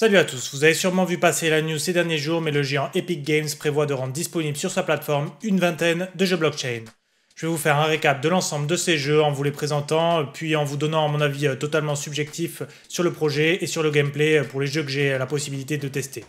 Salut à tous, vous avez sûrement vu passer la news ces derniers jours, mais le géant Epic Games prévoit de rendre disponible sur sa plateforme une vingtaine de jeux blockchain. Je vais vous faire un récap de l'ensemble de ces jeux en vous les présentant, puis en vous donnant mon avis totalement subjectif sur le projet et sur le gameplay pour les jeux que j'ai la possibilité de tester.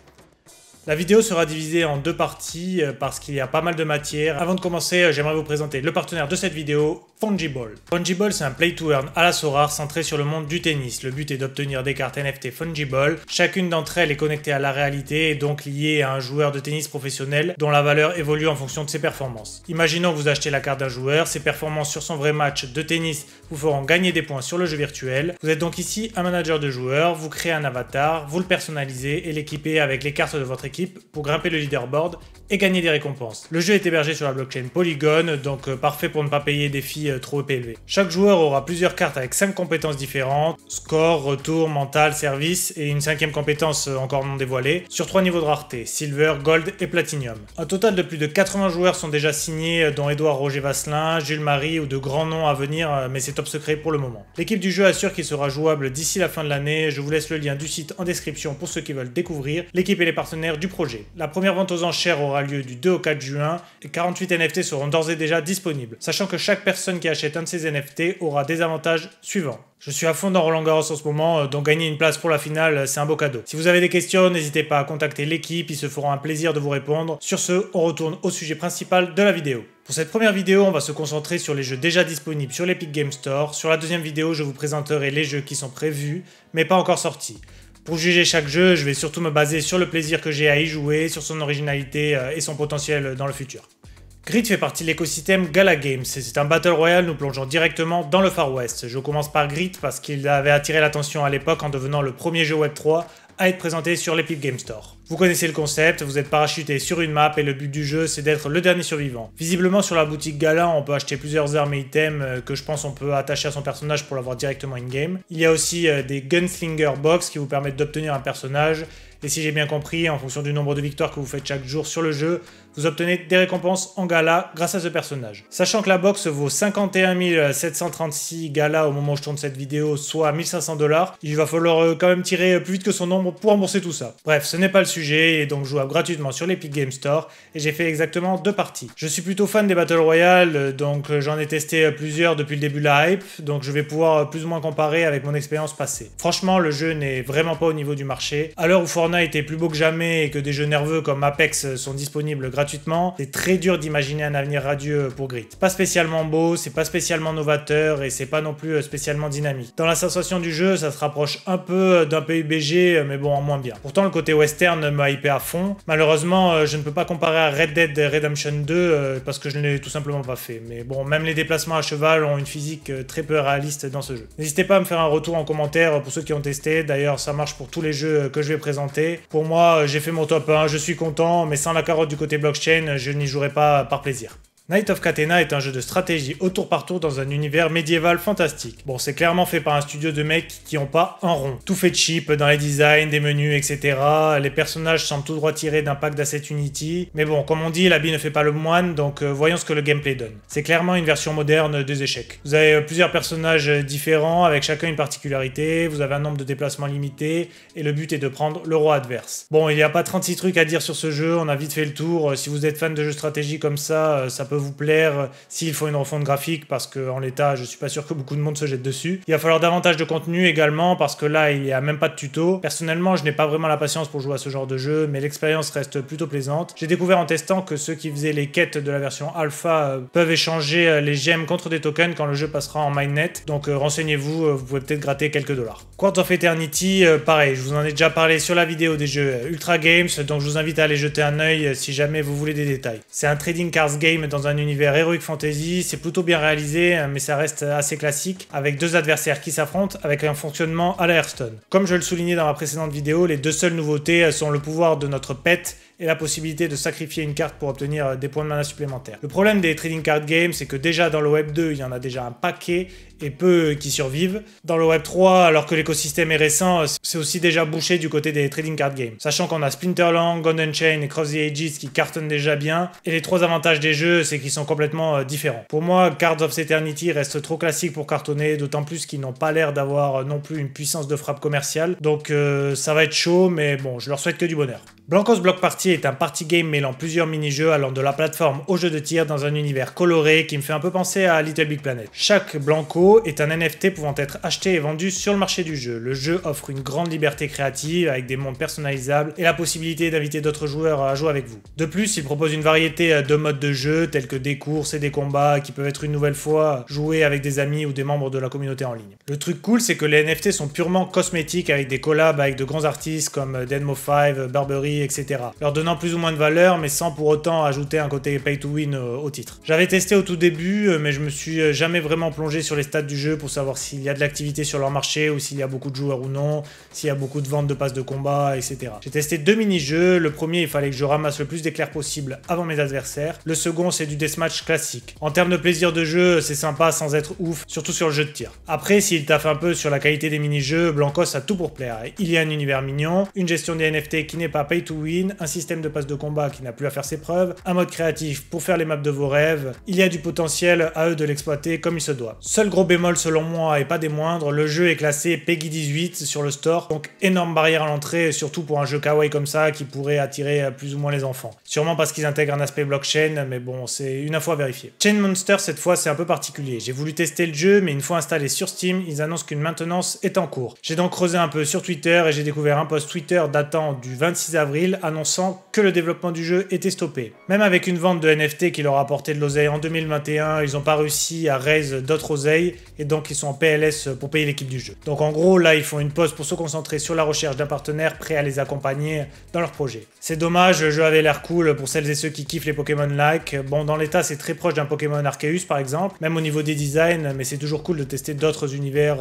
La vidéo sera divisée en deux parties parce qu'il y a pas mal de matière. Avant de commencer, j'aimerais vous présenter le partenaire de cette vidéo, Fungible. Fungible, c'est un play-to-earn à la Sorare centré sur le monde du tennis. Le but est d'obtenir des cartes NFT Fungible. Chacune d'entre elles est connectée à la réalité et donc liée à un joueur de tennis professionnel dont la valeur évolue en fonction de ses performances. Imaginons que vous achetez la carte d'un joueur, ses performances sur son vrai match de tennis vous feront gagner des points sur le jeu virtuel. Vous êtes donc ici un manager de joueurs, vous créez un avatar, vous le personnalisez et l'équipez avec les cartes de votre équipe pour grimper le leaderboard et gagner des récompenses. Le jeu est hébergé sur la blockchain Polygon, donc parfait pour ne pas payer des fees trop élevés. Chaque joueur aura plusieurs cartes avec 5 compétences différentes, score, retour, mental, service et une 5e compétence encore non dévoilée, sur 3 niveaux de rareté, Silver, Gold et Platinum. Un total de plus de 80 joueurs sont déjà signés, dont Édouard Roger Vasselin, Jules Marie ou de grands noms à venir, mais c'est top secret pour le moment. L'équipe du jeu assure qu'il sera jouable d'ici la fin de l'année, je vous laisse le lien du site en description pour ceux qui veulent découvrir l'équipe et les partenaires du projet. La première vente aux enchères aura lieu du 2 au 4 juin et 48 NFT seront d'ores et déjà disponibles, sachant que chaque personne qui achète un de ces NFT aura des avantages suivants. Je suis à fond dans Roland Garros en ce moment, donc gagner une place pour la finale, c'est un beau cadeau. Si vous avez des questions, n'hésitez pas à contacter l'équipe, ils se feront un plaisir de vous répondre. Sur ce, on retourne au sujet principal de la vidéo. Pour cette première vidéo, on va se concentrer sur les jeux déjà disponibles sur l'Epic Games Store. Sur la deuxième vidéo, je vous présenterai les jeux qui sont prévus, mais pas encore sortis. Pour juger chaque jeu, je vais surtout me baser sur le plaisir que j'ai à y jouer, sur son originalité et son potentiel dans le futur. Grid fait partie de l'écosystème Gala Games, c'est un Battle Royale nous plongeant directement dans le Far West. Je commence par Grid parce qu'il avait attiré l'attention à l'époque en devenant le premier jeu Web3 à être présenté sur l'Epic Games Store. Vous connaissez le concept, vous êtes parachuté sur une map et le but du jeu c'est d'être le dernier survivant. Visiblement sur la boutique Gala on peut acheter plusieurs armes et items que je pense on peut attacher à son personnage pour l'avoir directement in-game. Il y a aussi des Gunslinger Box qui vous permettent d'obtenir un personnage. Et si j'ai bien compris, en fonction du nombre de victoires que vous faites chaque jour sur le jeu, vous obtenez des récompenses en gala grâce à ce personnage. Sachant que la box vaut 51 736 gala au moment où je tourne cette vidéo, soit 1500 $, il va falloir quand même tirer plus vite que son nombre pour rembourser tout ça. Bref, ce n'est pas le sujet, et donc jouable gratuitement sur l'Epic Games Store, et j'ai fait exactement 2 parties. Je suis plutôt fan des Battle Royale, donc j'en ai testé plusieurs depuis le début de la hype, donc je vais pouvoir plus ou moins comparer avec mon expérience passée. Franchement, le jeu n'est vraiment pas au niveau du marché. À l'heure où Fortnite est plus beau que jamais et que des jeux nerveux comme Apex sont disponibles gratuitement, c'est très dur d'imaginer un avenir radieux pour Grid. Pas spécialement beau, c'est pas spécialement novateur et c'est pas non plus spécialement dynamique. Dans la sensation du jeu, ça se rapproche un peu d'un PUBG, mais bon, en moins bien. Pourtant, le côté western m'a hypé à fond. Malheureusement, je ne peux pas comparer à Red Dead Redemption 2 parce que je ne l'ai tout simplement pas fait. Mais bon, même les déplacements à cheval ont une physique très peu réaliste dans ce jeu. N'hésitez pas à me faire un retour en commentaire pour ceux qui ont testé. D'ailleurs, ça marche pour tous les jeux que je vais présenter. Pour moi, j'ai fait mon top 1, je suis content, mais sans la carotte du côté blockchain, je n'y jouerai pas par plaisir. Knights of Catena est un jeu de stratégie au tour par tour dans un univers médiéval fantastique. Bon, c'est clairement fait par un studio de mecs qui ont pas un rond. Tout fait cheap dans les designs, des menus, etc. Les personnages semblent tout droit tirés d'un pack d'Asset Unity. Mais bon, comme on dit, l'habit ne fait pas le moine, donc voyons ce que le gameplay donne. C'est clairement une version moderne des échecs. Vous avez plusieurs personnages différents, avec chacun une particularité, vous avez un nombre de déplacements limité, et le but est de prendre le roi adverse. Bon, il n'y a pas 36 trucs à dire sur ce jeu, on a vite fait le tour. Si vous êtes fan de jeux stratégie comme ça peut vous plaire s'il faut une refonte graphique parce qu'en l'état je suis pas sûr que beaucoup de monde se jette dessus. Il va falloir davantage de contenu également parce que là il n'y a même pas de tuto. Personnellement je n'ai pas vraiment la patience pour jouer à ce genre de jeu mais l'expérience reste plutôt plaisante. J'ai découvert en testant que ceux qui faisaient les quêtes de la version alpha peuvent échanger les gemmes contre des tokens quand le jeu passera en mainnet, donc renseignez-vous, vous pouvez peut-être gratter quelques dollars. Quartz of Eternity, pareil, je vous en ai déjà parlé sur la vidéo des jeux Ultra Games, donc je vous invite à aller jeter un œil si jamais vous voulez des détails. C'est un trading cards game dans un univers Heroic Fantasy, c'est plutôt bien réalisé, mais ça reste assez classique, avec 2 adversaires qui s'affrontent avec un fonctionnement à la Hearthstone. Comme je le soulignais dans ma précédente vidéo, les 2 seules nouveautés sont le pouvoir de notre pet et la possibilité de sacrifier une carte pour obtenir des points de mana supplémentaires. Le problème des trading card games, c'est que déjà dans le Web 2, il y en a déjà un paquet et peu qui survivent. Dans le Web 3, alors que l'écosystème est récent, c'est aussi déjà bouché du côté des trading card games. Sachant qu'on a Splinterland, Golden Chain et Cross the Ages qui cartonnent déjà bien, et les trois avantages des jeux, c'est qu'ils sont complètement différents. Pour moi, Cards of Eternity reste trop classique pour cartonner, d'autant plus qu'ils n'ont pas l'air d'avoir non plus une puissance de frappe commerciale, donc ça va être chaud, mais bon, je leur souhaite que du bonheur. Blancos Block Party est un party game mêlant plusieurs mini-jeux allant de la plateforme au jeu de tir dans un univers coloré qui me fait un peu penser à Little Big Planet. Chaque Blanco est un NFT pouvant être acheté et vendu sur le marché du jeu. Le jeu offre une grande liberté créative avec des mondes personnalisables et la possibilité d'inviter d'autres joueurs à jouer avec vous. De plus, il propose une variété de modes de jeu tels que des courses et des combats qui peuvent être une nouvelle fois joués avec des amis ou des membres de la communauté en ligne. Le truc cool, c'est que les NFT sont purement cosmétiques avec des collabs avec de grands artistes comme Deadmo5, Burberry, etc. leur donnant plus ou moins de valeur mais sans pour autant ajouter un côté pay to win au titre. J'avais testé au tout début mais je me suis jamais vraiment plongé sur les stats du jeu pour savoir s'il y a de l'activité sur leur marché ou s'il y a beaucoup de joueurs ou non, s'il y a beaucoup de ventes de passes de combat, etc. J'ai testé deux mini-jeux. Le premier, il fallait que je ramasse le plus d'éclairs possible avant mes adversaires. Le second, c'est du deathmatch classique. En termes de plaisir de jeu, c'est sympa sans être ouf, surtout sur le jeu de tir. Après, s'il taffe un peu sur la qualité des mini-jeux, Blancos a tout pour plaire. Il y a un univers mignon, une gestion des NFT qui n'est pas pay to win, un système de passes de combat qui n'a plus à faire ses preuves, un mode créatif pour faire les maps de vos rêves. Il y a du potentiel, à eux de l'exploiter comme il se doit. Seul gros bémol selon moi et pas des moindres, le jeu est classé PEGI 18 sur le store, donc énorme barrière à l'entrée, surtout pour un jeu kawaii comme ça qui pourrait attirer plus ou moins les enfants. Sûrement parce qu'ils intègrent un aspect blockchain, mais bon, c'est une fois vérifié. Chain Monster, cette fois, c'est un peu particulier. J'ai voulu tester le jeu, mais une fois installé sur Steam, ils annoncent qu'une maintenance est en cours. J'ai donc creusé un peu sur Twitter et j'ai découvert un post Twitter datant du 26 avril annonçant que le développement du jeu était stoppé. Même avec une vente de NFT qui leur a apporté de l'oseille en 2021, ils n'ont pas réussi à raise d'autres oseilles et donc ils sont en PLS pour payer l'équipe du jeu. Donc en gros, là, ils font une pause pour se concentrer sur la recherche d'un partenaire prêt à les accompagner dans leur projet. C'est dommage, le jeu avait l'air cool pour celles et ceux qui kiffent les Pokémon-like. Bon, dans l'état, c'est très proche d'un Pokémon Arceus par exemple, même au niveau des designs, mais c'est toujours cool de tester d'autres univers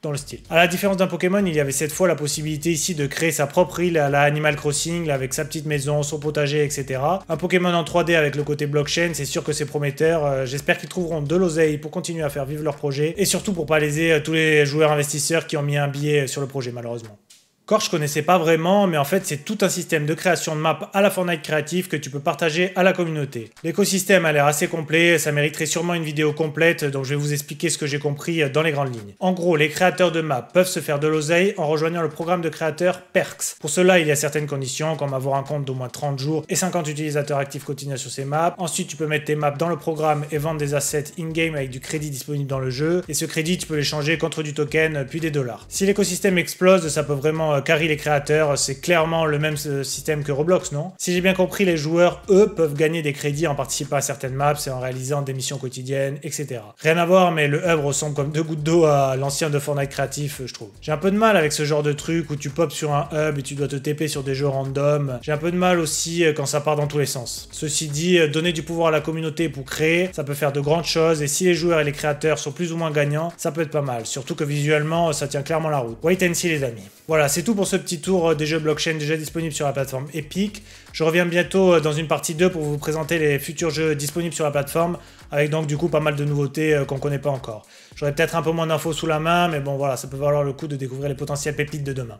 dans le style. À la différence d'un Pokémon, il y avait cette fois la possibilité ici de créer sa propre île à la Animal Crossing, avec sa petite maison, son potager, etc. Un Pokémon en 3D avec le côté blockchain, c'est sûr que c'est prometteur. J'espère qu'ils trouveront de l'oseille pour continuer à faire vivre leur projet, et surtout pour pas léser tous les joueurs investisseurs qui ont mis un billet sur le projet malheureusement. Core, je connaissais pas vraiment, mais en fait, c'est tout un système de création de maps à la Fortnite créatif que tu peux partager à la communauté. L'écosystème a l'air assez complet, ça mériterait sûrement une vidéo complète, donc je vais vous expliquer ce que j'ai compris dans les grandes lignes. En gros, les créateurs de maps peuvent se faire de l'oseille en rejoignant le programme de créateurs Perks. Pour cela, il y a certaines conditions, comme avoir un compte d'au moins 30 jours et 50 utilisateurs actifs quotidiens sur ces maps. Ensuite, tu peux mettre tes maps dans le programme et vendre des assets in-game avec du crédit disponible dans le jeu, et ce crédit, tu peux l'échanger contre du token, puis des dollars. Si l'écosystème explose, ça peut vraiment carry les créateurs, c'est clairement le même système que Roblox, non? Si j'ai bien compris, les joueurs, eux, peuvent gagner des crédits en participant à certaines maps et en réalisant des missions quotidiennes, etc. Rien à voir, mais le hub ressemble comme deux gouttes d'eau à l'ancien de Fortnite créatif, je trouve. J'ai un peu de mal avec ce genre de truc où tu popes sur un hub et tu dois te TP sur des jeux random. J'ai un peu de mal aussi quand ça part dans tous les sens. Ceci dit, donner du pouvoir à la communauté pour créer, ça peut faire de grandes choses, et si les joueurs et les créateurs sont plus ou moins gagnants, ça peut être pas mal. Surtout que visuellement, ça tient clairement la route. Wait and see les amis. Voilà, c'est tout pour ce petit tour des jeux blockchain déjà disponibles sur la plateforme Epic. Je reviens bientôt dans une partie 2 pour vous présenter les futurs jeux disponibles sur la plateforme, avec donc du coup pas mal de nouveautés qu'on connaît pas encore. J'aurai peut-être un peu moins d'infos sous la main, mais bon voilà, ça peut valoir le coup de découvrir les potentielles pépites de demain.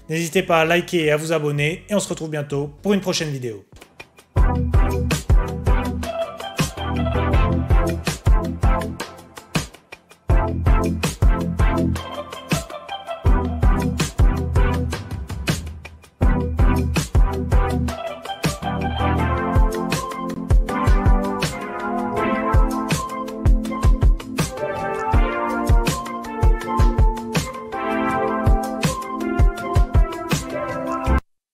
N'hésitez pas à liker et à vous abonner, et on se retrouve bientôt pour une prochaine vidéo.